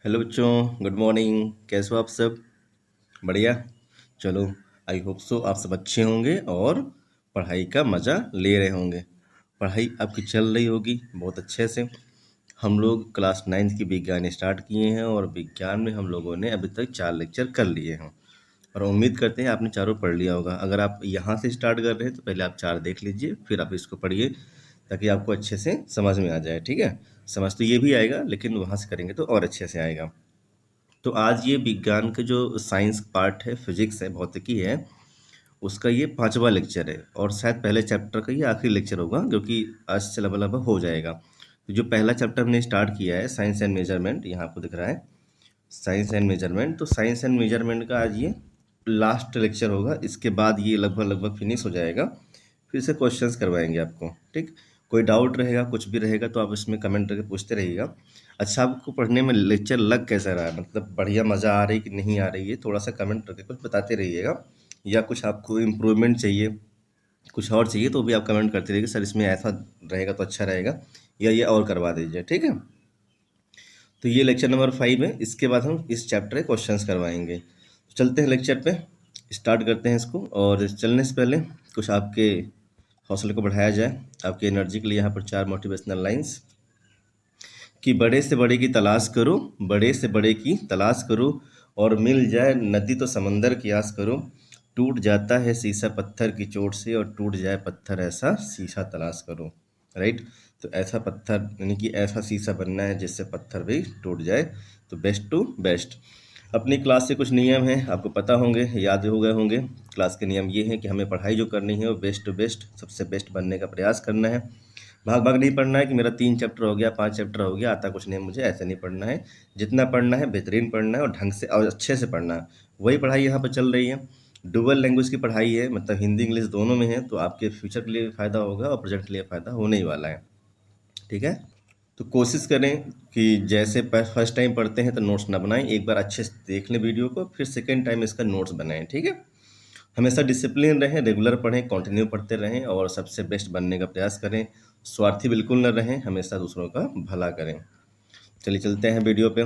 Hello बच्चों, good morning. कैसे हो आप सब? बढ़िया। चलो, आई होप सो आप सब अच्छे होंगे और पढ़ाई का मज़ा ले रहे होंगे। पढ़ाई आपकी चल रही होगी बहुत अच्छे से। हम लोग क्लास 9th की विज्ञान स्टार्ट किए हैं और विज्ञान में हम लोगों ने अभी तक 4 लेक्चर कर लिए हैं और उम्मीद करते हैं आपने चारों पढ़ लिया होगा। अगर आप यहाँ से स्टार्ट कर रहे हैं तो पहले आप 4 देख लीजिए, फिर आप इसको पढ़िए ताकि आपको अच्छे से समझ में आ जाए। ठीक है, समझ तो ये भी आएगा लेकिन वहाँ से करेंगे तो और अच्छे से आएगा। तो आज ये विज्ञान का जो साइंस पार्ट है, फिजिक्स है, भौतिकी है, उसका ये 5वां लेक्चर है और शायद पहले चैप्टर का ये आखिरी लेक्चर होगा क्योंकि आज से लगभग हो जाएगा। तो जो पहला चैप्टर हमने स्टार्ट किया है साइंस एंड मेजरमेंट, यहाँ आपको दिख रहा है साइंस एंड मेजरमेंट। तो साइंस एंड मेजरमेंट का आज ये लास्ट लेक्चर होगा। इसके बाद ये लगभग फिनिश हो जाएगा। फिर से क्वेश्चंस करवाएंगे आपको। ठीक, कोई डाउट रहेगा, कुछ भी रहेगा तो आप इसमें कमेंट करके पूछते रहिएगा। अच्छा, आपको पढ़ने में लेक्चर लग कैसा रहा है? मतलब बढ़िया मज़ा आ रही कि नहीं आ रही है? थोड़ा सा कमेंट करके कुछ बताते रहिएगा। या कुछ आपको इम्प्रूवमेंट चाहिए, कुछ और चाहिए तो भी आप कमेंट करते रहिए, सर इसमें ऐसा रहेगा तो अच्छा रहेगा, या ये और करवा दीजिए। ठीक है, तो ये लेक्चर नंबर 5 है। इसके बाद हम इस चैप्टर के क्वेश्चंस करवाएंगे। तो चलते हैं लेक्चर पे, स्टार्ट करते हैं इसको। और चलने से पहले कुछ आपके हौसले को बढ़ाया जाए, आपकी एनर्जी के लिए यहाँ पर 4 मोटिवेशनल लाइंस कि बड़े से बड़े की तलाश करो, बड़े से बड़े की तलाश करो, और मिल जाए नदी तो समंदर की आस करो। टूट जाता है शीशा पत्थर की चोट से, और टूट जाए पत्थर ऐसा शीशा तलाश करो। राइट, तो ऐसा पत्थर यानी कि ऐसा शीशा बनना है जिससे पत्थर भी टूट जाए। तो बेस्ट टू बेस्ट। अपनी क्लास से कुछ नियम हैं, आपको पता होंगे, याद हो गए होंगे। क्लास के नियम ये हैं कि हमें पढ़ाई जो करनी है वो बेस्ट टू बेस्ट, सबसे बेस्ट बनने का प्रयास करना है। भाग भाग नहीं पढ़ना है कि मेरा 3 चैप्टर हो गया, 5 चैप्टर हो गया, आता कुछ नहीं, मुझे ऐसे नहीं पढ़ना है। जितना पढ़ना है बेहतरीन पढ़ना है और ढंग से और अच्छे से पढ़ना है। वही पढ़ाई यहाँ पर चल रही है। डुअल लैंग्वेज की पढ़ाई है, मतलब हिंदी इंग्लिश दोनों में है, तो आपके फ्यूचर के लिए भी फ़ायदा होगा और प्रेजेंट के लिए फ़ायदा होने ही वाला है। ठीक है, तो कोशिश करें कि जैसे फर्स्ट टाइम पढ़ते हैं तो नोट्स ना बनाएं, एक बार अच्छे से देख लें वीडियो को, फिर सेकेंड टाइम इसका नोट्स बनाएं। ठीक है, हमेशा डिसिप्लिन रहें, रेगुलर पढ़ें, कंटिन्यू पढ़ते रहें और सबसे बेस्ट बनने का प्रयास करें। स्वार्थी बिल्कुल न रहें, हमेशा दूसरों का भला करें। चलिए चलते हैं वीडियो पे।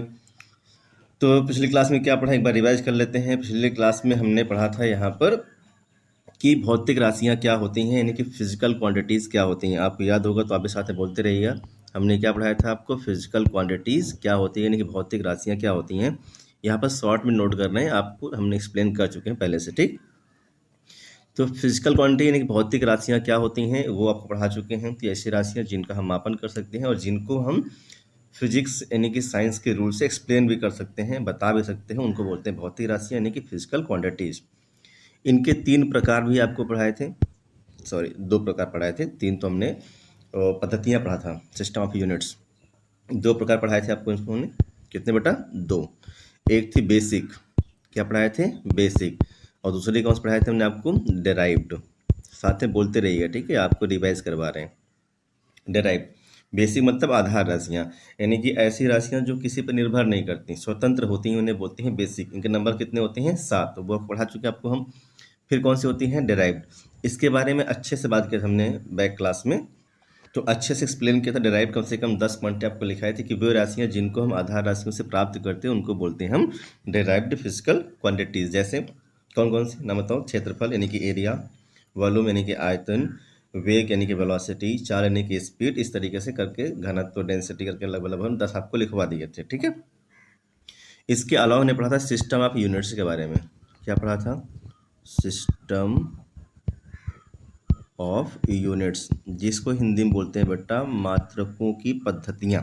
तो पिछली क्लास में क्या पढ़ा, एक बार रिवाइज कर लेते हैं। पिछली क्लास में हमने पढ़ा था यहाँ पर कि भौतिक राशियाँ क्या होती हैं, यानी कि फिजिकल क्वांटिटीज़ क्या होती हैं। आपको याद होगा तो आप भी साथ में बोलते रहिएगा। हमने क्या पढ़ाया था आपको? फिजिकल क्वांटिटीज़ क्या होती है, यानी कि भौतिक राशियाँ क्या होती हैं। यहाँ पर शॉर्ट में नोट कर रहे हैं, आपको हमने एक्सप्लेन कर चुके हैं पहले से। ठीक, तो फिजिकल क्वांटिटी यानी कि भौतिक राशियाँ क्या होती हैं वो आपको पढ़ा चुके हैं कि ऐसी राशियाँ जिनका हम मापन कर सकते हैं और जिनको हम फिजिक्स यानी कि साइंस के रूल से एक्सप्लेन भी कर सकते हैं, बता भी सकते हैं, उनको बोलते हैं भौतिक राशियाँ यानी कि फिजिकल क्वांटिटीज़। इनके 3 प्रकार भी आपको पढ़ाए थे, सॉरी 2 प्रकार पढ़ाए थे, 3 तो हमने पद्धतियाँ पढ़ा था, सिस्टम ऑफ यूनिट्स। 2 प्रकार पढ़ाए थे आपको इसको हमने, कितने बेटा? 2। एक थी बेसिक, क्या पढ़ाए थे? बेसिक। और दूसरी कौन सी पढ़ाए थे हमने आपको? डेराइव्ड। साथ में बोलते रहिएगा, ठीक है, आपको रिवाइज करवा रहे हैं। डेराइव्ड, बेसिक मतलब आधार राशियाँ, यानी कि ऐसी राशियाँ जो किसी पर निर्भर नहीं करती, स्वतंत्र होती हैं, उन्हें बोलते हैं बेसिक। इनके नंबर कितने होते हैं? 7, तो वो पढ़ा चुके आपको हम। फिर कौन सी होती हैं? डेराइव्ड। इसके बारे में अच्छे से बात किया हमने बैक क्लास में, तो अच्छे से एक्सप्लेन किया था। डेराइव कम से कम 10 पॉइंट आपको लिखाए थे कि वे राशियाँ जिनको हम आधार राशियों से प्राप्त करते हैं उनको बोलते हैं हम डेराइव्ड फिजिकल क्वांटिटीज। जैसे कौन कौन सी नाम बताओ? क्षेत्रफल यानी कि एरिया, वॉल्यूम यानी कि आयतन, वेग यानी कि वेलोसिटी, चाल यानी कि स्पीड, इस तरीके से करके घनत्व डेंसिटी करके लगभग हम 10 आपको लिखवा दिए थे। ठीक है, इसके अलावा हमने पढ़ा था सिस्टम ऑफ यूनिट्स के बारे में। क्या पढ़ा था? सिस्टम ऑफ यूनिट्स, जिसको हिंदी में बोलते हैं बेटा मात्रकों की पद्धतियाँ।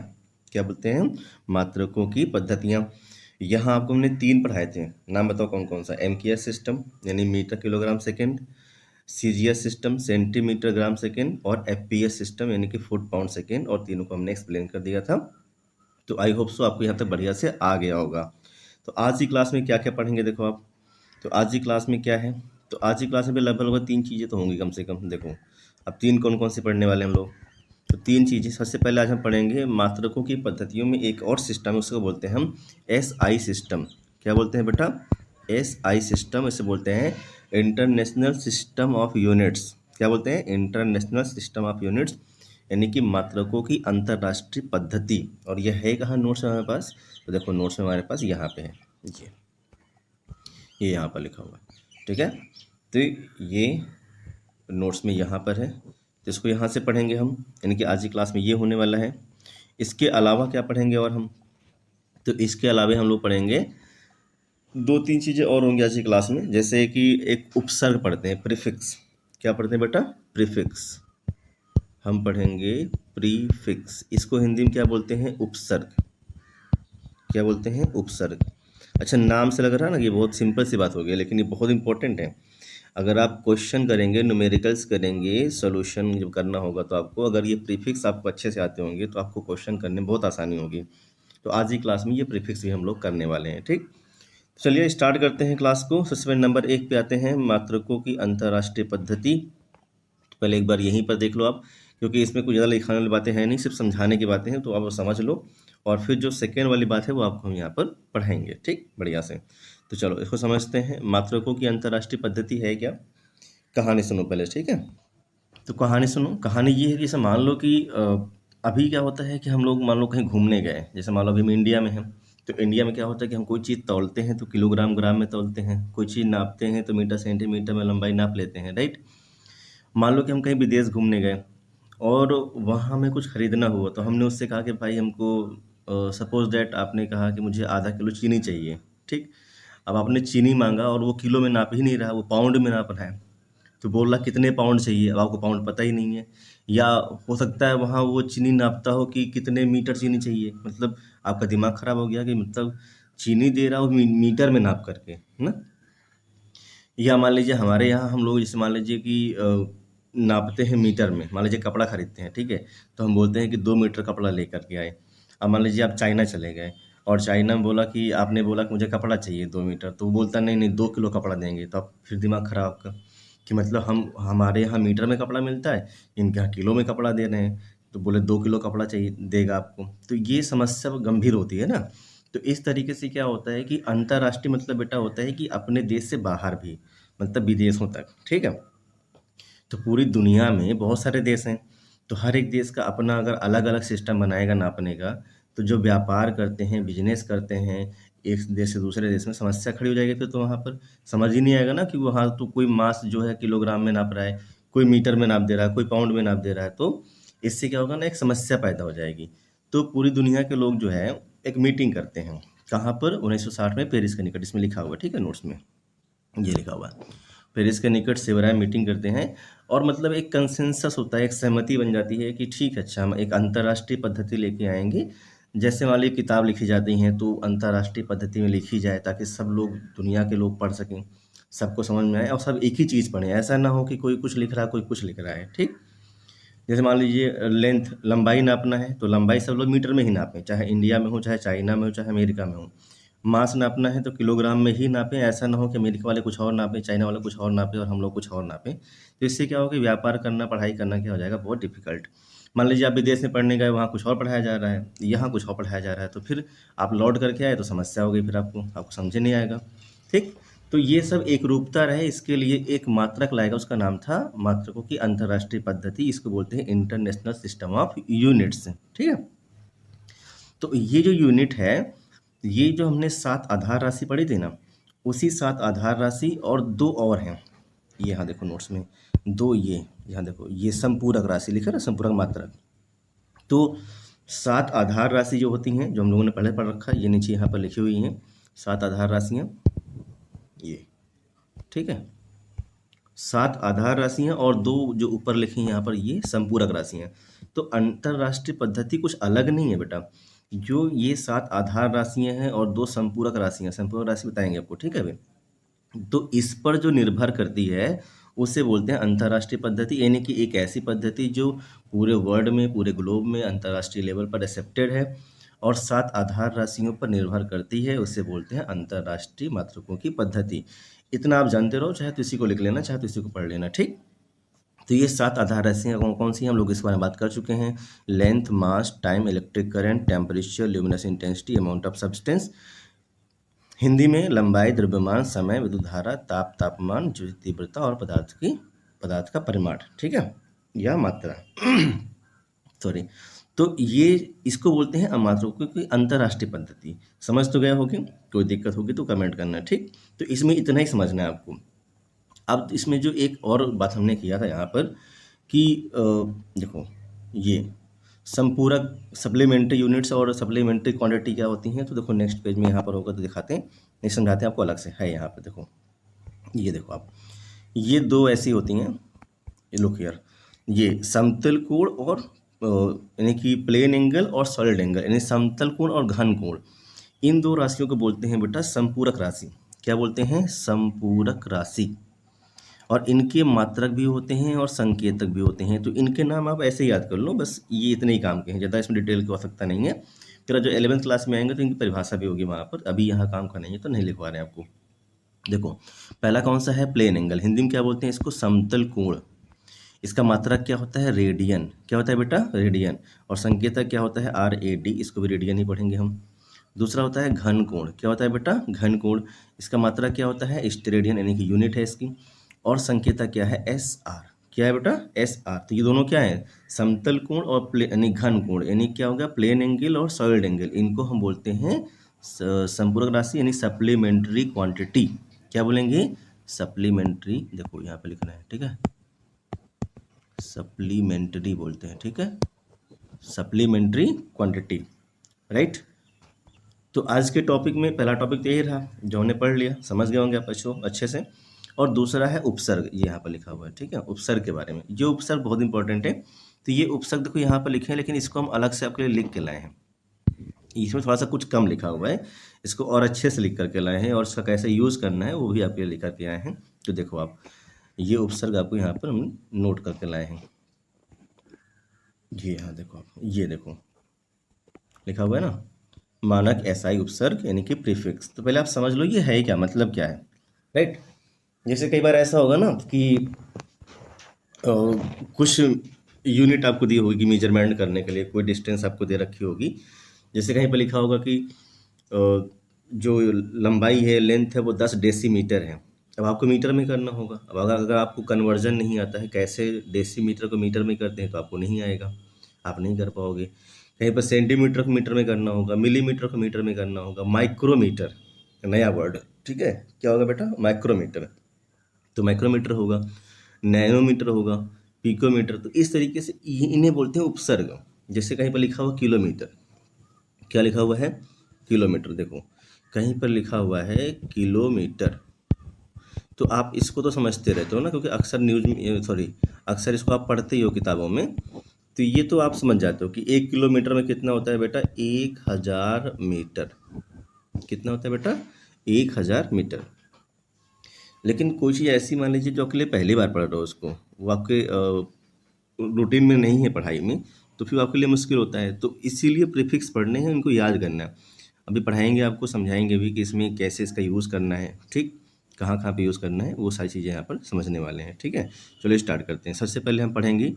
क्या बोलते हैं? मात्रकों की पद्धतियाँ। यहाँ आपको हमने 3 पढ़ाए थे, नाम बताओ कौन कौन सा? एमकेएस सिस्टम यानी metre kilogram second, CGS system centimetre gram second, और एफपीएस सिस्टम यानी कि फुट पाउंड सेकेंड, और तीनों को हमने एक्सप्लेन कर दिया था। तो आई होप सो आपको यहाँ तक बढ़िया से आ गया होगा। तो आज की क्लास में क्या क्या पढ़ेंगे देखो आप। तो आज की क्लास में क्या है? तो आज की क्लास में भी लगभग 3 चीज़ें तो होंगी कम से कम। देखो अब 3 कौन कौन सी पढ़ने वाले हम लोग? तो 3 चीज़ें। सबसे पहले आज हम पढ़ेंगे मात्रकों की पद्धतियों में एक और सिस्टम है, उसको बोलते हैं हम एसआई सिस्टम। क्या बोलते हैं बेटा? SI system. इसे बोलते हैं इंटरनेशनल सिस्टम ऑफ यूनिट्स। क्या बोलते हैं? International system of units. यानी कि मात्रकों की अंतर्राष्ट्रीय पद्धति। और यह है कहाँ नोट्स में हमारे पास? तो देखो नोट्स में हमारे पास यहाँ पे है, ये यहाँ पर लिखा हुआ है, ठीक है। तो ये नोट्स में यहाँ पर है, तो इसको यहाँ से पढ़ेंगे हम, यानी कि आज की क्लास में ये होने वाला है। इसके अलावा क्या पढ़ेंगे और हम? तो इसके अलावा हम लोग पढ़ेंगे दो तीन चीज़ें और होंगी आज की क्लास में, जैसे कि एक उपसर्ग पढ़ते हैं, प्रीफिक्स। क्या पढ़ते हैं बेटा? प्रीफिक्स। हम पढ़ेंगे प्रीफिक्स, इसको हिंदी में क्या बोलते हैं? उपसर्ग। क्या बोलते हैं? उपसर्ग। अच्छा, नाम से लग रहा है ना कि बहुत सिंपल सी बात हो गई, लेकिन ये बहुत इंपॉर्टेंट है। अगर आप क्वेश्चन करेंगे, न्यूमेरिकल्स करेंगे, सॉल्यूशन जब करना होगा तो आपको, अगर ये प्रीफिक्स आपको अच्छे से आते होंगे तो आपको क्वेश्चन करने में बहुत आसानी होगी। तो आज की क्लास में ये प्रीफिक्स भी हम लोग करने वाले हैं, ठीक। चलिए स्टार्ट करते हैं क्लास को। सबसे पहले नंबर 1 पे आते हैं, मात्रकों की अंतर्राष्ट्रीय पद्धति। पहले एक बार यहीं पर देख लो आप, क्योंकि इसमें कुछ ज़्यादा लिखाने वाली बातें हैं नहीं, सिर्फ समझाने की बातें हैं, तो आप वो समझ लो। और फिर जो सेकेंड वाली बात है वो आपको हम यहाँ पर पढ़ाएंगे, ठीक, बढ़िया से। तो चलो इसको समझते हैं। मात्रकों की अंतर्राष्ट्रीय पद्धति है क्या? कहानी सुनो पहले, ठीक है। तो कहानी सुनो। कहानी ये है कि जैसे मान लो कि अभी क्या होता है कि हम लोग मान लो कहीं घूमने गए, जैसे मान लो अभी हम इंडिया में हैं, तो इंडिया में क्या होता है कि हम कोई चीज़ तौलते हैं तो किलोग्राम ग्राम में तौलते हैं, कोई चीज़ नापते हैं तो मीटर सेंटीमीटर में लंबाई नाप लेते हैं, राइट। मान लो कि हम कहीं विदेश घूमने गए और वहाँ हमें कुछ खरीदना हुआ, तो हमने उससे कहा कि भाई हमको सपोज दैट आपने कहा कि मुझे आधा किलो चीनी चाहिए, ठीक। अब आपने चीनी मांगा और वो किलो में नाप ही नहीं रहा, वो पाउंड में नाप रहा है। तो बोल रहा कितने पाउंड चाहिए, अब आपको पाउंड पता ही नहीं है। या हो सकता है वहाँ वो चीनी नापता हो कि कितने मीटर चीनी चाहिए, मतलब आपका दिमाग खराब हो गया कि मतलब चीनी दे रहा हो मीटर में नाप करके, है ना। या मान लीजिए हमारे यहाँ हम लोग जैसे मान लीजिए कि नापते हैं मीटर में, मान लीजिए कपड़ा खरीदते हैं, ठीक है, तो हम बोलते हैं कि 2 मीटर कपड़ा लेकर के आए। अब मान लीजिए आप चाइना चले गए और चाइना में बोला कि आपने बोला कि मुझे कपड़ा चाहिए 2 मीटर, तो वो बोलता नहीं नहीं 2 किलो कपड़ा देंगे, तो आप फिर दिमाग खराब आपका कि मतलब हम हमारे यहाँ मीटर में कपड़ा मिलता है, इनके यहाँ किलो में कपड़ा दे रहे हैं, तो बोले 2 किलो कपड़ा चाहिए देगा आपको, तो ये समस्या गंभीर होती है ना। तो इस तरीके से क्या होता है कि अंतर्राष्ट्रीय मतलब बेटा होता है कि अपने देश से बाहर भी, मतलब विदेशों तक, ठीक है। तो पूरी दुनिया में बहुत सारे देश हैं, तो हर एक देश का अपना अगर अलग अलग सिस्टम बनाएगा नापने का, तो जो व्यापार करते हैं, बिजनेस करते हैं एक देश से दूसरे देश में, समस्या खड़ी हो जाएगी। फिर तो वहाँ पर समझ ही नहीं आएगा ना कि वहाँ तो कोई मास जो है किलोग्राम में नाप रहा है, कोई मीटर में नाप दे रहा है, कोई पाउंड में नाप दे रहा है, तो इससे क्या होगा ना, एक समस्या पैदा हो जाएगी। तो पूरी दुनिया के लोग जो है एक मीटिंग करते हैं, कहाँ पर? 1960 में पेरिस के निकट, इसमें लिखा हुआ है, ठीक है, नोट्स में ये लिखा हुआ है। पेरिस के निकट सेवराय मीटिंग करते हैं और मतलब एक कंसेंसस होता है, एक सहमति बन जाती है कि ठीक है, अच्छा हम एक अंतर्राष्ट्रीय पद्धति लेके आएंगे। जैसे मान लीजिए किताब लिखी जाती हैं तो अंतर्राष्ट्रीय पद्धति में लिखी जाए, ताकि सब लोग, दुनिया के लोग पढ़ सकें, सबको समझ में आए और सब एक ही चीज़ पढ़ें। ऐसा ना हो कि कोई कुछ लिख रहा है, कोई कुछ लिख रहा है, ठीक। जैसे मान लीजिए लेंथ, लंबाई नापना है तो लंबाई सब लोग मीटर में ही नापें, चाहे इंडिया में हो, चाहे चाइना में हो, चाहे अमेरिका में हो। मास नापना है तो किलोग्राम में ही नापें, ऐसा ना हो कि अमेरिका वाले कुछ और नापें, चाइना वाले कुछ और नापें और हम लोग कुछ और नापें। तो इससे क्या होगा कि व्यापार करना, पढ़ाई करना क्या हो जाएगा, बहुत डिफिकल्ट। मान लीजिए आप विदेश में पढ़ने गए, वहाँ कुछ और पढ़ाया जा रहा है, यहाँ कुछ और पढ़ाया जा रहा है, तो फिर आप लौट करके आए तो समस्या हो गई, फिर आपको समझे नहीं आएगा, ठीक। तो ये सब एक रूपता रहे, इसके लिए एक मात्रक लाएगा, उसका नाम था मात्रकों की अंतर्राष्ट्रीय पद्धति, इसको बोलते हैं इंटरनेशनल सिस्टम ऑफ यूनिट्स, ठीक है। तो ये जो यूनिट है, ये जो हमने 7 आधार राशि पढ़ी थी ना, उसी 7 आधार राशि और 2 और हैं, ये यहाँ देखो नोट्स में 2, ये यहाँ देखो, ये संपूरक राशि लिखा ना, संपूरक मात्रक। तो 7 आधार राशि जो होती हैं, जो हम लोगों ने पहले पढ़ रखा है, ये नीचे यहाँ पर लिखी हुई हैं 7 आधार राशियाँ, ये, ठीक है। 7 आधार राशियाँ और 2 जो ऊपर लिखी हैं यहाँ पर, ये संपूरक राशियाँ। तो अंतर्राष्ट्रीय पद्धति कुछ अलग नहीं है बेटा, जो ये 7 आधार राशियाँ हैं और 2 संपूरक राशियाँ, संपूरक राशि बताएंगे आपको, ठीक है भाई। तो इस पर जो निर्भर करती है उसे बोलते हैं अंतर्राष्ट्रीय पद्धति, यानी कि एक ऐसी पद्धति जो पूरे वर्ल्ड में, पूरे ग्लोब में अंतर्राष्ट्रीय लेवल पर एक्सेप्टेड है और 7 आधार राशियों पर निर्भर करती है, उसे बोलते हैं अंतर्राष्ट्रीय मात्रकों की पद्धति। इतना आप जानते रहो, चाहे तो इसी को लिख लेना, चाहे तो इसी को पढ़ लेना, ठीक। तो ये 7 आधार राशियाँ कौन कौन सी हैं, हम लोग इस बारे में बात कर चुके हैं। Length, mass, time, electric current, temperature, luminous intensity, amount of substance. Hindi में लंबाई, द्रव्यमान, समय, विद्युत धारा, तापमान, ज्योति तीव्रता और पदार्थ का परिमाण, ठीक है, या मात्रा। सॉरी। तो ये इसको बोलते हैं अमात्रों को, क्योंकि अंतर्राष्ट्रीय पद्धति। समझ तो गया होगी, कोई दिक्कत होगी तो कमेंट करना, ठीक। तो इसमें इतना ही समझना है आपको। अब इसमें जो एक और बात हमने किया था यहाँ पर कि देखो ये संपूरक सप्लीमेंट्री यूनिट्स और सप्लीमेंट्री क्वांटिटी क्या होती हैं, तो देखो नेक्स्ट पेज में यहाँ पर होगा तो दिखाते हैं, नहीं समझाते हैं आपको, अलग से है यहाँ पे। देखो ये देखो आप, ये दो ऐसी होती हैं, ये लुक हियर, ये समतल कोण और यानी कि प्लेन एंगल और सॉलिड एंगल, यानी समतल कोण और घन कोण, इन दो राशियों को बोलते हैं बेटा संपूरक राशि। क्या बोलते हैं? संपूरक राशि। और इनके मात्रक भी होते हैं और संकेतक भी होते हैं, तो इनके नाम आप ऐसे याद कर लो, बस ये इतने ही काम के हैं, ज़्यादा इसमें डिटेल की आवश्यकता नहीं है। फिर जो 11th क्लास में आएंगे तो इनकी परिभाषा भी होगी वहाँ पर, अभी यहाँ काम का नहीं है तो नहीं लिखवा रहे हैं आपको। देखो पहला कौन सा है? Plane angle. हिंदी में क्या बोलते हैं इसको? समतल कोण। इसका मात्रक क्या होता है? रेडियन। क्या होता है बेटा? रेडियन। और संकेतक क्या होता है? RAD, इसको भी रेडियन ही पढ़ेंगे हम। दूसरा होता है घन कोण। क्या होता है बेटा? घन कोण। इसका मात्रक क्या होता है? स्टेरेडियन, यानी कि यूनिट है इसकी। और संकेतक क्या है? SR। क्या है बेटा? SR। तो ये दोनों क्या है? समतल कोण और यानी घन कोण, यानी क्या होगा? प्लेन एंगल और सॉलिड एंगल, इनको हम बोलते हैं संपूरक राशि, यानी सप्लीमेंट्री क्वांटिटी। क्या बोलेंगे? सप्लीमेंट्री। देखो यहाँ पे लिखना है, ठीक है, सप्लीमेंट्री बोलते हैं, ठीक है, सप्लीमेंट्री क्वांटिटी, राइट। तो आज के टॉपिक में पहला टॉपिक तो यही रहा जो हमने पढ़ लिया, समझ गए होंगे आप अच्छे से। और दूसरा है उपसर्ग, ये यहाँ पर लिखा हुआ है, ठीक है, उपसर्ग के बारे में। ये उपसर्ग बहुत इंपॉर्टेंट है। तो ये उपसर्ग देखो यहाँ पर लिखे हैं, लेकिन इसको हम अलग से आपके लिए लिख के लाए हैं। इसमें थोड़ा सा कुछ कम लिखा हुआ है, इसको और अच्छे से लिख करके लाए हैं, और इसका कैसे यूज़ करना है वो भी आपके लिए लिख करके आए हैं। तो देखो आप, ये उपसर्ग आपको यहाँ पर हम नोट करके लाए हैं। जी हाँ, देखो आप, ये देखो लिखा हुआ है ना, मानक SI उपसर्ग, यानी कि प्रीफिक्स। तो पहले आप समझ लो ये है क्या, मतलब क्या है, राइट। जैसे कई बार ऐसा होगा ना कि कुछ यूनिट आपको दी होगी मेजरमेंट करने के लिए, कोई डिस्टेंस आपको दे रखी होगी। जैसे कहीं पर लिखा होगा कि जो लंबाई है, लेंथ है, वो 10 डेसीमीटर है। अब आपको मीटर में करना होगा। अब अगर आपको कन्वर्जन नहीं आता है, कैसे डेसीमीटर को मीटर में करते हैं, तो आपको नहीं आएगा, आप नहीं कर पाओगे। कहीं पर सेंटीमीटर को मीटर में करना होगा, मिलीमीटर को मीटर में करना होगा, माइक्रोमीटर, नया वर्ड, ठीक है, क्या होगा बेटा? माइक्रोमीटर। तो माइक्रोमीटर होगा, नैनोमीटर होगा, पिकोमीटर। तो इस तरीके से इन्हें बोलते हैं उपसर्ग। जैसे कहीं पर लिखा हुआ किलोमीटर, क्या लिखा हुआ है? किलोमीटर। देखो कहीं पर लिखा हुआ है किलोमीटर, तो आप इसको तो समझते रहते हो ना, क्योंकि अक्सर अक्सर इसको आप पढ़ते ही हो किताबों में। तो ये तो आप समझ जाते हो कि 1 किलोमीटर में कितना होता है बेटा? 1000 मीटर। कितना होता है बेटा? 1000 मीटर। लेकिन कोई चीज़ ऐसी मान लीजिए जो आपके लिए पहली बार पढ़ रहे हो, उसको वो आपके रूटीन में नहीं है पढ़ाई में, तो फिर आपके लिए मुश्किल होता है। तो इसीलिए प्रीफिक्स पढ़ने हैं, उनको याद करना है। अभी पढ़ाएंगे आपको, समझाएंगे भी कि इसमें कैसे इसका यूज़ करना है, ठीक, कहाँ कहाँ पे यूज़ करना है, वो सारी चीज़ें यहाँ पर समझने वाले हैं, ठीक है। चलो स्टार्ट करते हैं। सबसे पहले हम पढ़ेंगे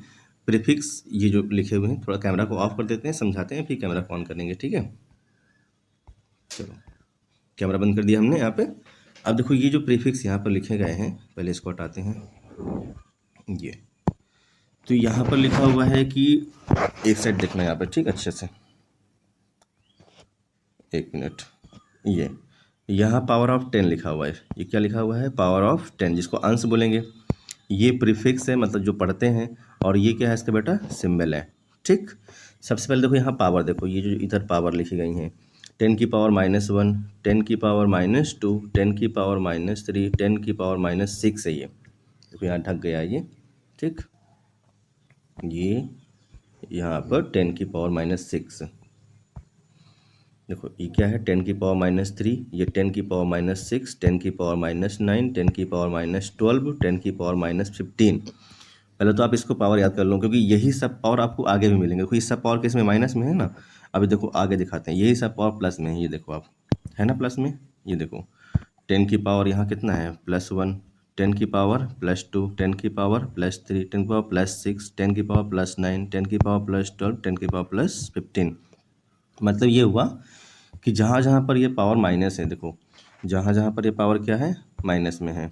प्रीफिक्स, ये जो लिखे हुए हैं। थोड़ा कैमरा को ऑफ कर देते हैं, समझाते हैं, फिर कैमरा को ऑन करेंगे, ठीक है। चलो कैमरा बंद कर दिया हमने यहाँ पे। अब देखो ये जो प्रीफिक्स यहाँ पर लिखे गए हैं, पहले इसको हटाते हैं, ये तो यहाँ पर लिखा हुआ है कि एक साइड देखना यहाँ पर, ठीक, अच्छे से, एक मिनट। ये यहाँ पावर ऑफ 10 लिखा हुआ है। ये क्या लिखा हुआ है? पावर ऑफ 10, जिसको अंश बोलेंगे। ये प्रीफिक्स है, मतलब जो पढ़ते हैं। और ये क्या है इसका बेटा? सिंबल है, ठीक। सबसे पहले देखो यहाँ पावर, देखो ये जो इधर पावर लिखी गई हैं, 10 की पावर -1, 10 की पावर -2, 10 की पावर -3, 10 की पावर -6 है। ये देखो यहाँ ढक गया ये, ठीक। ये यहाँ पर 10 की पावर -6, देखो ये क्या है? 10 की पावर -3, ये 10 की पावर -6, 10 की पावर -9, 10 की पावर -12, 10 की पावर -15। पहले तो आप इसको पावर याद कर लो, क्योंकि यही सब पावर आपको आगे भी मिलेंगे। कोई सब पावर किस में? माइनस में है ना। अभी देखो आगे दिखाते हैं, यही सब पावर प्लस में है। ये देखो आप, है ना प्लस में। ये देखो 10 की पावर यहाँ कितना है? +1, 10 की पावर +2, 10 की पावर +3, 10 की पावर +6, 10 की पावर +9, 10 की पावर +12, 10 की पावर +15। मतलब ये हुआ कि जहाँ जहाँ पर ये पावर माइनस है, देखो जहाँ जहाँ पर ये पावर क्या है? माइनस में है,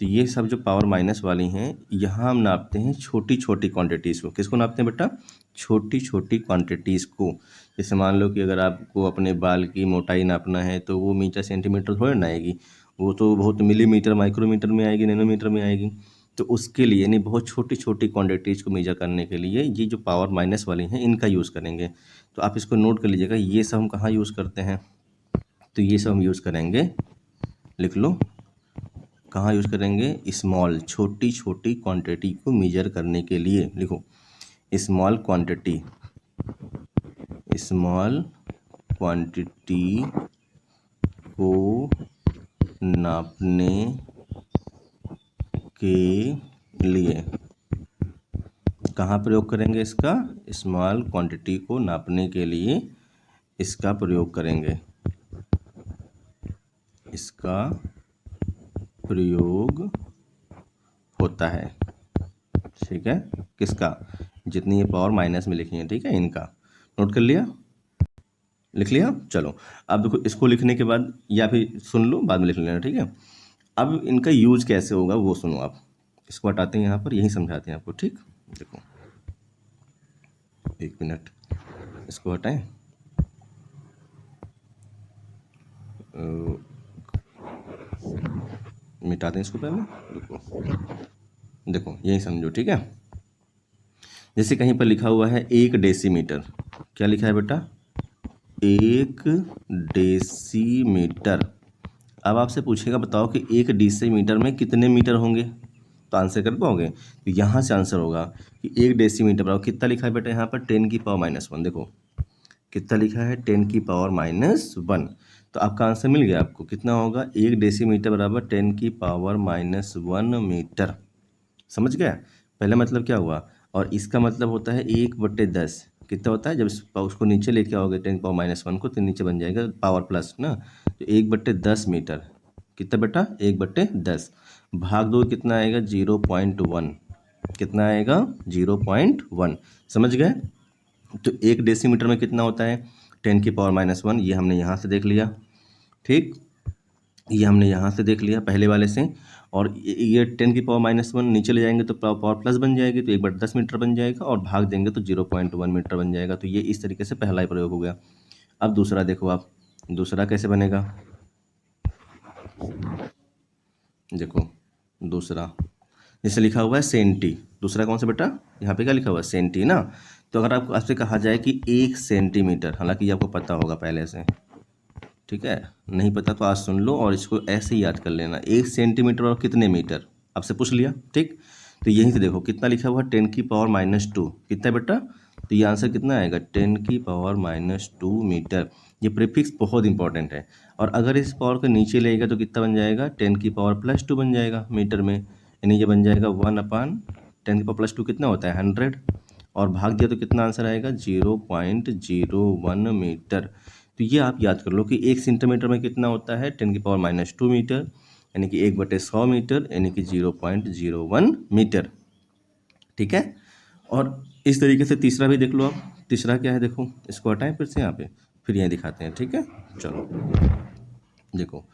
तो ये सब जो पावर माइनस वाली हैं, यहाँ हम नापते हैं छोटी छोटी क्वांटिटीज़ को। किसको नापते हैं बेटा? छोटी छोटी क्वांटिटीज़ को, जैसे मान लो कि अगर आपको अपने बाल की मोटाई नापना है तो वो मीटर सेंटीमीटर थोड़ी ना आएगी, वो तो बहुत मिलीमीटर माइक्रोमीटर में आएगी, नैनोमीटर में आएगी। तो उसके लिए यानी बहुत छोटी छोटी क्वांटिटीज़ को मेजर करने के लिए ये जो पावर माइनस वाली हैं इनका यूज़ करेंगे। तो आप इसको नोट कर लीजिएगा, ये सब हम कहाँ यूज़ करते हैं, तो ये सब हम यूज़ करेंगे, लिख लो कहाँ यूज़ करेंगे, स्मॉल छोटी छोटी क्वांटिटी को मेजर करने के लिए। लिखो स्मॉल क्वांटिटी, स्मॉल क्वांटिटी को नापने के लिए कहाँ प्रयोग करेंगे इसका, स्मॉल क्वांटिटी को नापने के लिए इसका प्रयोग करेंगे, इसका प्रयोग होता है। ठीक है, किसका, जितनी ये पावर माइनस में लिखी है, ठीक है, इनका नोट कर लिया, लिख लिया। चलो अब देखो इसको लिखने के बाद या फिर सुन लो बाद में लिख लेना, ठीक है। अब इनका यूज कैसे होगा वो सुनो आप, इसको हटाते हैं यहाँ पर, यही समझाते हैं आपको, ठीक। देखो एक मिनट, इसको हटाएं, मिटा दें इसको पहले। देखो यही समझो, ठीक है। जैसे कहीं पर लिखा हुआ है 1 डेसीमीटर, क्या लिखा है बेटा, 1 डेसीमीटर। अब आपसे पूछेगा बताओ कि 1 डेसीमीटर में कितने मीटर होंगे, तो आंसर कर पाओगे, तो यहाँ से आंसर होगा कि 1 डेसीमीटर बराबर कितना लिखा है बेटा यहाँ पर 10⁻⁻1। देखो कितना लिखा है 10⁻⁻1, तो आपका आंसर मिल गया। आपको कितना होगा, 1 डेसीमीटर बराबर 10⁻⁻1 मीटर। समझ गया, पहला मतलब क्या हुआ, और इसका मतलब होता है 1/10, कितना होता है, जब उसको नीचे लेके आओगे 10⁻⁻1 को तो नीचे बन जाएगा पावर प्लस ना, तो 1/10 मीटर, कितना बेटा 1/10, भाग दो कितना आएगा 0.1, कितना आएगा 0.1। समझ गए, तो 1 डेसीमीटर में कितना होता है 10⁻⁻1, ये हमने यहाँ से देख लिया, ठीक, ये हमने यहाँ से देख लिया पहले वाले से। और ये 10⁻⁻1 नीचे ले जाएंगे तो पावर प्लस बन जाएगी, तो 1/10 मीटर बन जाएगा, और भाग देंगे तो 0.1 मीटर बन जाएगा। तो ये इस तरीके से पहला ही प्रयोग हो गया। अब दूसरा देखो आप, दूसरा कैसे बनेगा, देखो दूसरा जैसे लिखा हुआ है सेंटी, दूसरा कौन सा बेटा, यहाँ पे क्या लिखा हुआ है सेंटी ना। तो अगर आपको आपसे कहा जाए कि 1 सेंटीमीटर, हालांकि ये आपको पता होगा पहले से, ठीक है, नहीं पता तो आज सुन लो और इसको ऐसे ही याद कर लेना, 1 सेंटीमीटर और कितने मीटर, आपसे पूछ लिया, ठीक। तो यहीं से देखो कितना लिखा हुआ 10⁻⁻2, कितना बेटा, तो ये आंसर कितना आएगा 10⁻⁻2 मीटर। ये प्रीफिक्स बहुत इंपॉर्टेंट है, और अगर इस पावर को नीचे लेगा तो कितना बन जाएगा 10⁻+2 बन जाएगा मीटर में, यानी ये बन जाएगा 1/10⁻+2 कितना होता है 100, और भाग दिया तो कितना आंसर आएगा 0.01 मीटर। तो ये आप याद कर लो कि 1 सेंटीमीटर में कितना होता है 10⁻⁻2 मीटर, यानी कि 1/100 मीटर, यानी कि 0.01 मीटर, ठीक है। और इस तरीके से तीसरा भी देख लो आप, तीसरा क्या है, देखो इसको हटाएं फिर से यहाँ पे, फिर यहाँ दिखाते हैं, ठीक है। चलो देखो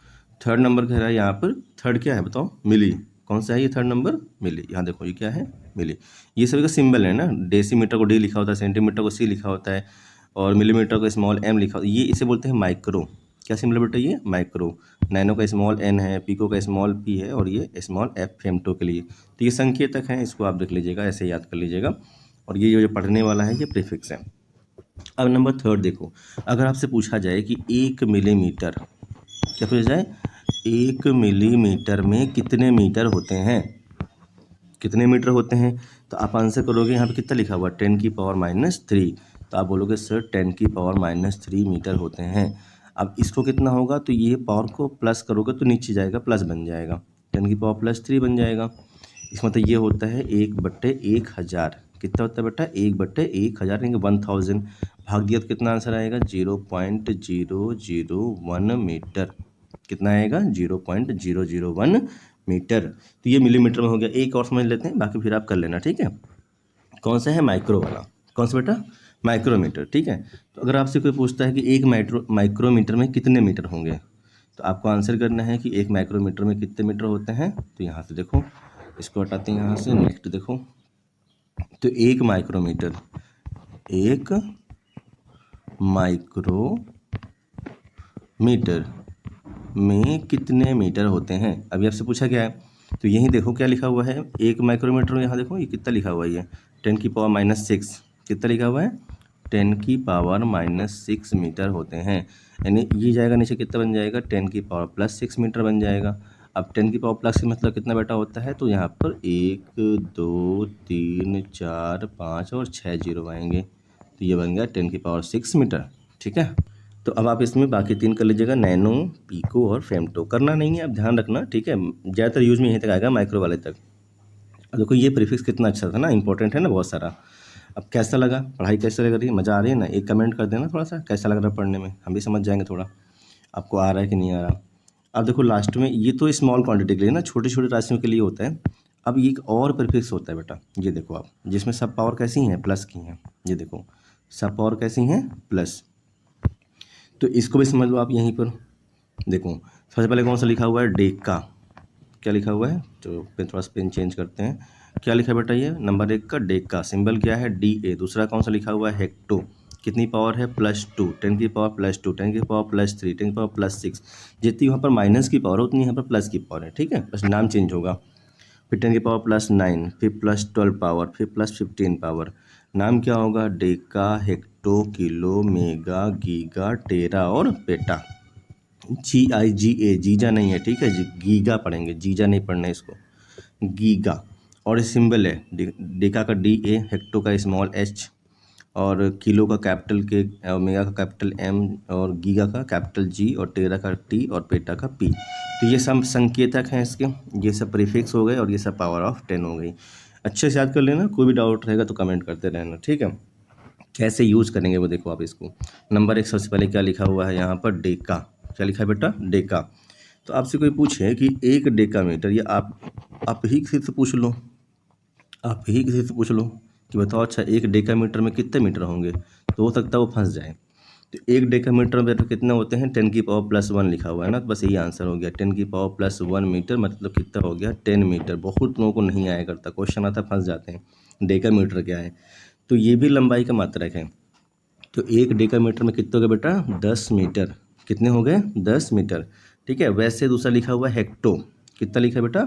थर्ड नंबर कह रहा है यहाँ पर, थर्ड क्या है बताओ, मिली, कौन सा है ये थर्ड नंबर, मिली। यहाँ देखो ये क्या है, मिली, ये सभी का सिंबल है ना, डेसीमीटर को डी लिखा होता है, सेंटीमीटर को सी लिखा होता है, और मिलीमीटर को स्मॉल एम लिखा होता है, ये इसे बोलते हैं माइक्रो। क्या सिंबल बेटा, ये माइक्रो। नैनो का स्मॉल एन है, पिको का स्मॉल पी है, और ये स्मॉल एफ फेमटो के लिए। तो ये संकेतक हैं, इसको आप देख लीजिएगा, ऐसे याद कर लीजिएगा, और ये जो पढ़ने वाला है ये प्रीफिक्स है। अब नंबर थर्ड देखो, अगर आपसे पूछा जाए कि 1 मिलीमीटर, क्या पूछा जाए 1 मिलीमीटर में कितने मीटर होते हैं, कितने मीटर होते हैं, तो आप आंसर करोगे यहाँ पे कितना लिखा हुआ 10⁻⁻3, तो आप बोलोगे सर 10⁻⁻3 मीटर होते हैं। अब इसको कितना होगा, तो ये पावर को प्लस करोगे तो नीचे जाएगा प्लस बन जाएगा, 10⁻+3 बन जाएगा। इसका मतलब ये होता है 1/1000, कितना होता है बेटा 1/1000, यानी 1000, भाग दिया तो कितना आंसर आएगा 0.001 मीटर, कितना आएगा 0.001 मीटर। तो ये मिलीमीटर में हो गया। एक और समझ लेते हैं, बाकी फिर आप कर लेना, ठीक है। कौन सा है माइक्रो वाला, कौन सा बेटा माइक्रोमीटर, ठीक है। तो अगर आपसे कोई पूछता है कि एक माइक्रोमीटर में कितने मीटर होंगे, तो आपको आंसर करना है कि एक माइक्रोमीटर में कितने मीटर होते हैं। तो यहाँ से देखो, इसको हटाते हैं यहाँ से, नेक्स्ट देखो, तो एक माइक्रोमीटर एक माइक्रोमीटर में कितने मीटर होते हैं। अभी आपसे पूछा गया है, तो यही देखो क्या लिखा हुआ है, एक माइक्रोमीटर। यहाँ देखो ये कितना लिखा हुआ है, ये 10⁻⁻6 कितना लिखा हुआ है, 10⁻⁻6 मीटर होते हैं। यानी ये जाएगा नीचे, कितना बन जाएगा, 10⁻+6 मीटर बन जाएगा। अब 10⁻+ मतलब कितना बेटा होता है, तो यहाँ पर 1 2 3 4 5 और 6 जीरो आएंगे, तो ये बन गया 10⁻6 मीटर। ठीक है, तो अब आप इसमें बाकी तीन कर लीजिएगा, नैनो, पीको और फेमटो। करना नहीं है, अब ध्यान रखना, ठीक है, ज़्यादातर यूज में यहीं तक आएगा, माइक्रो वाले तक। अब देखो ये प्रीफिक्स कितना अच्छा था ना, इंपॉर्टेंट है ना बहुत सारा। अब कैसा लगा, पढ़ाई कैसे लग रही है, मज़ा आ रही है ना, एक कमेंट कर देना थोड़ा सा कैसा लग रहा है पढ़ने में, हम भी समझ जाएंगे थोड़ा आपको आ रहा है कि नहीं आ रहा। अब देखो लास्ट में, ये तो स्मॉल क्वांटिटी के लिए ना, छोटी छोटी राशियों के लिए होता है। अब ये एक और प्रीफिक्स होता है बेटा, ये देखो आप, जिसमें सब पावर कैसी हैं, प्लस की हैं। ये देखो सब पावर कैसी हैं, प्लस। तो इसको भी समझ लो आप यहीं पर। देखो सबसे पहले कौन सा लिखा हुआ है, डेका। क्या लिखा हुआ है, तो पेन थोड़ा सा पेन चेंज करते हैं। क्या लिखा है बेटा, ये नंबर 1 का डेका, सिंबल क्या है, DA। दूसरा कौन सा लिखा हुआ है, हेक्टो। कितनी पावर है, +2, 10⁻+2, 10⁻+3, 10⁻+6। जितनी वहाँ पर माइनस की पावर है उतनी यहाँ पर प्लस की पावर है। ठीक है, बस नाम चेंज होगा। फिर 10⁻+9, फिर +12 पावर, फिर +15 पावर। नाम क्या होगा, deca, hecto, kilo, mega, giga, tera और पेटा। GIGA, जीजा नहीं है, ठीक है जी, गीगा पढ़ेंगे, जीजा नहीं पढ़ना है इसको, गीगा। और सिंबल है डेका का DA, हेक्टो का स्मॉल h, और किलो का कैपिटल K, और मेगा का कैपिटल M, और गीगा का कैपिटल G, और टेरा का T, और पेटा का P। तो ये सब संकेतक हैं इसके, ये सब प्रीफिक्स हो गए, और ये सब पावर ऑफ 10 हो गई। अच्छे से याद कर लेना, कोई भी डाउट रहेगा तो कमेंट करते रहना। ठीक है, कैसे यूज करेंगे वो देखो आप इसको। नंबर 1 सबसे पहले क्या लिखा हुआ है यहाँ पर, डेका। क्या लिखा है बेटा, डेका। तो आपसे कोई पूछे कि एक डेका मीटर, या आप ही किसी से पूछ लो, आप ही किसी से पूछ लो कि बताओ अच्छा एक डेका मीटर में कितने मीटर होंगे, तो हो सकता है वो फंस जाए। तो एक डेका मीटर में तो कितने होते हैं, 10⁻+1 लिखा हुआ है ना, तो बस यही आंसर हो गया, 10⁻+1 मीटर मतलब कितना हो गया, 10 मीटर। बहुत लोगों को नहीं आया करता, क्वेश्चन आता फंस जाते हैं डेका मीटर क्या है। तो ये भी लंबाई का मात्रक है। तो एक डेका मीटर में कितने हो गए बेटा, 10 मीटर। कितने हो गए, 10 मीटर। ठीक है, वैसे दूसरा लिखा हुआ है हेक्टो। कितना लिखा है बेटा,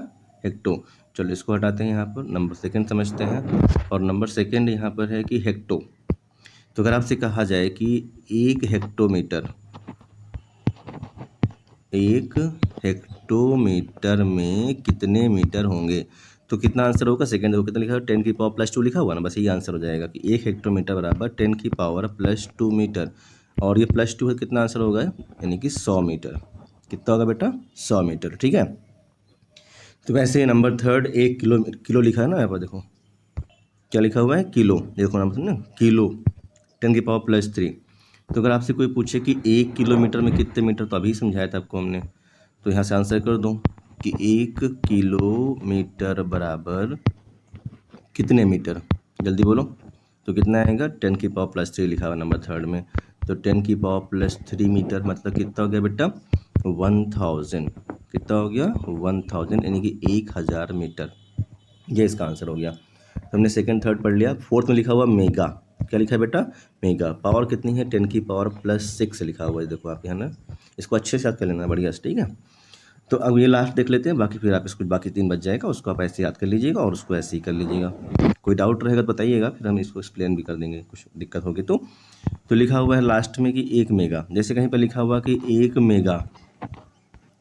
हेक्टो। चलो इसको हटाते हैं, यहाँ पर नंबर सेकंड समझते हैं। और नंबर सेकंड यहाँ पर है कि हेक्टो। तो अगर आपसे कहा जाए कि एक हेक्टोमीटर, एक हेक्टोमीटर में कितने मीटर होंगे, तो कितना आंसर होगा, सेकंड देखो कितना लिखा है, 10⁻+2 लिखा हुआ ना, बस यही आंसर हो जाएगा कि एक हेक्टोमीटर बराबर 10⁻+2 मीटर। और ये +2 है, कितना आंसर होगा, यानी कि 100 मीटर। कितना होगा बेटा, 100 मीटर। ठीक है, तो वैसे नंबर थर्ड, एक किलो, किलो लिखा है ना यहाँ पर, देखो क्या लिखा हुआ है, किलो। देखो नाम सुन, किलो, 10⁻+3। तो अगर आपसे कोई पूछे कि 1 किलोमीटर में कितने मीटर, तो अभी समझाया था आपको हमने, तो यहाँ से आंसर कर दो कि 1 किलोमीटर बराबर कितने मीटर, जल्दी बोलो। तो कितना आएगा, 10⁻+3 लिखा हुआ नंबर थर्ड में। तो 10⁻+3 मीटर मतलब कितना हो गया बेटा, 1000। कितना हो गया, 1000, यानी कि 1000 मीटर। ये इसका आंसर हो गया। तो हमने सेकंड थर्ड पढ़ लिया। फोर्थ में लिखा हुआ मेगा। क्या लिखा है बेटा, मेगा। पावर कितनी है, 10⁻+6 लिखा हुआ है, देखो आप यहाँ ना, इसको अच्छे से याद कर लेना बढ़िया से। ठीक है, तो अब ये लास्ट देख लेते हैं, बाकी फिर आप इसको, बाकी 3 बच जाएगा, उसको आप ऐसे याद कर लीजिएगा और उसको ऐसे ही कर लीजिएगा। कोई डाउट रहेगा तो बताइएगा, फिर हम इसको एक्सप्लेन भी कर देंगे, कुछ दिक्कत होगी तो लिखा हुआ है लास्ट में कि 1 मेगा, जैसे कहीं पर लिखा हुआ कि 1 मेगा,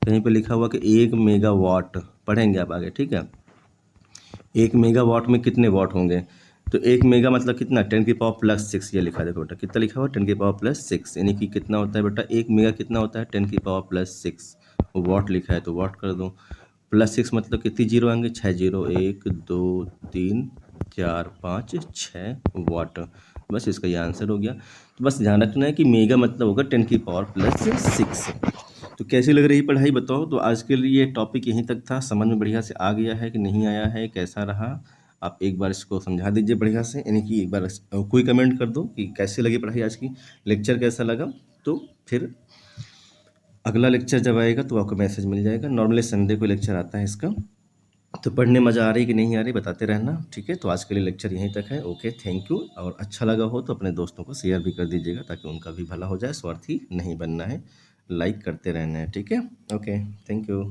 कहीं पर लिखा हुआ कि 1 मेगावाट, पढ़ेंगे आप आगे। ठीक है, 1 मेगावाट में कितने वाट होंगे, तो 1 मेगा मतलब कितना, 10⁻+6। ये लिखा है देखो बेटा, कितना लिखा हुआ, 10⁻+6, यानी कि कितना होता है बेटा, 1 मेगा कितना होता है, 10⁻+6। वाट लिखा है तो वाट कर दो, +6 मतलब कितनी जीरो आएंगे, 6 जीरो, 1 2 3 4 5 6 वाट। बस इसका ये आंसर हो गया। तो बस ध्यान रखना है कि मेगा मतलब होगा 10⁻+6। तो कैसी लग रही पढ़ाई बताओ। तो आज के लिए टॉपिक यहीं तक था, समझ में बढ़िया से आ गया है कि नहीं आया है, कैसा रहा, आप एक बार इसको समझा दीजिए बढ़िया से, यानी कि एक बार कोई कमेंट कर दो कि कैसी लगी पढ़ाई आज की, लेक्चर कैसा लगा। तो फिर अगला लेक्चर जब आएगा तो आपको मैसेज मिल जाएगा। नॉर्मली संडे को लेक्चर आता है इसका, तो पढ़ने मज़ा आ रही कि नहीं आ रही बताते रहना, ठीक है? तो आज के लिए लेक्चर यहीं तक है। Okay, thank you. और अच्छा लगा हो तो अपने दोस्तों को शेयर भी कर दीजिएगा ताकि उनका भी भला हो जाए। स्वार्थी नहीं बनना है, लाइक करते रहना है, ठीक है? Okay, thank you.